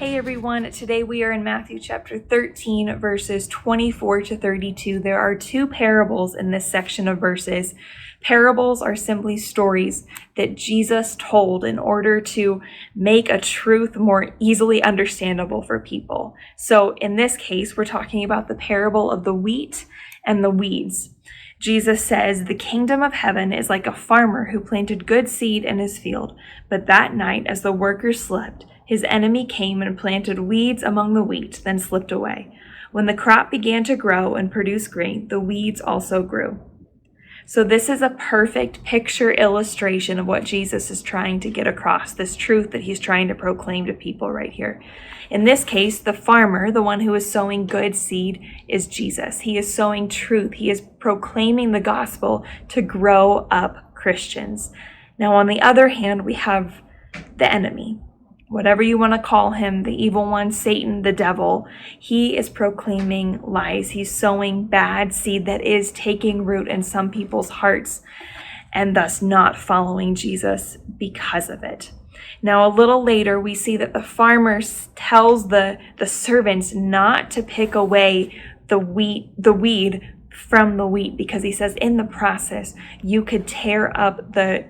Hey everyone, today we are in Matthew chapter 13, verses 24 to 32. There are two parables in this section of verses. Parables are simply stories that Jesus told in order to make a truth more easily understandable for people. So in this case, we're talking about the parable of the wheat and the weeds. Jesus says, "The kingdom of heaven is like a farmer who planted good seed in his field. But that night, as the workers slept, his enemy came and planted weeds among the wheat, then slipped away. When the crop began to grow and produce grain, the weeds also grew." So this is a perfect picture illustration of what Jesus is trying to get across, this truth that he's trying to proclaim to people right here. In this case, the farmer, the one who is sowing good seed, is Jesus. He is sowing truth. He is proclaiming the gospel to grow up Christians. Now, on the other hand, we have the enemy. Whatever you want to call him, the evil one, Satan, the devil, he is proclaiming lies. He's sowing bad seed that is taking root in some people's hearts and thus not following Jesus because of it. Now, a little later, we see that the farmer tells the servants not to pick away the weed from the wheat, because he says in the process, you could tear up the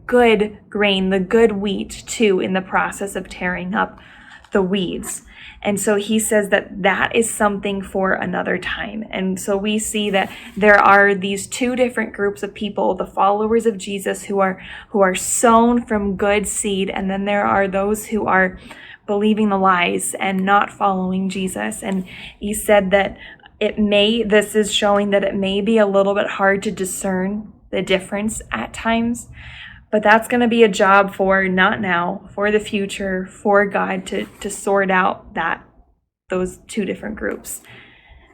good grain, the good wheat too, in the process of tearing up the weeds. And so he says that is something for another time. And so we see that there are these two different groups of people, the followers of Jesus who are sown from good seed, and then there are those who are believing the lies and not following Jesus. And he said that this is showing that it may be a little bit hard to discern the difference at times, but that's going to be a job for not now, for the future, for God to sort out those two different groups.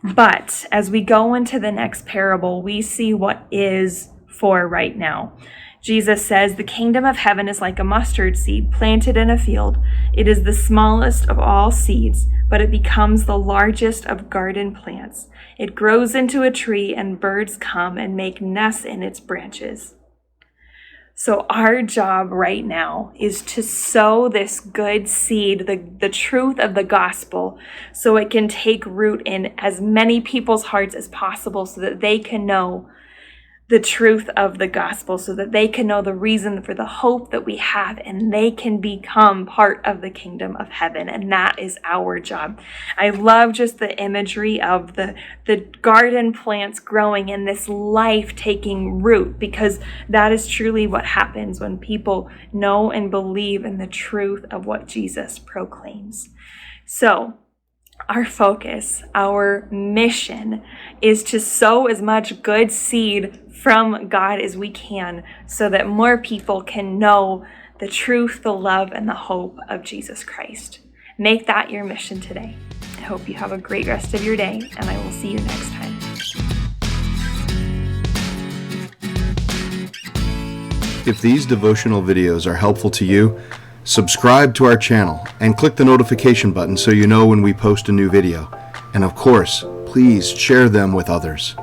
But as we go into the next parable, we see what is for right now. Jesus says, "The kingdom of heaven is like a mustard seed planted in a field. It is the smallest of all seeds, but it becomes the largest of garden plants. It grows into a tree, and birds come and make nests in its branches." So our job right now is to sow this good seed, the truth of the gospel, so it can take root in as many people's hearts as possible, so that they can know the truth of the gospel, so that they can know the reason for the hope that we have, and they can become part of the kingdom of heaven. And that is our job. I love just the imagery of the garden plants growing and this life taking root, because that is truly what happens when people know and believe in the truth of what Jesus proclaims. So our focus, our mission, is to sow as much good seed from God as we can, so that more people can know the truth, the love, and the hope of Jesus Christ. Make that your mission today. I hope you have a great rest of your day, and I will see you next time. If these devotional videos are helpful to you, subscribe to our channel and click the notification button so you know when we post a new video. And of course, please share them with others.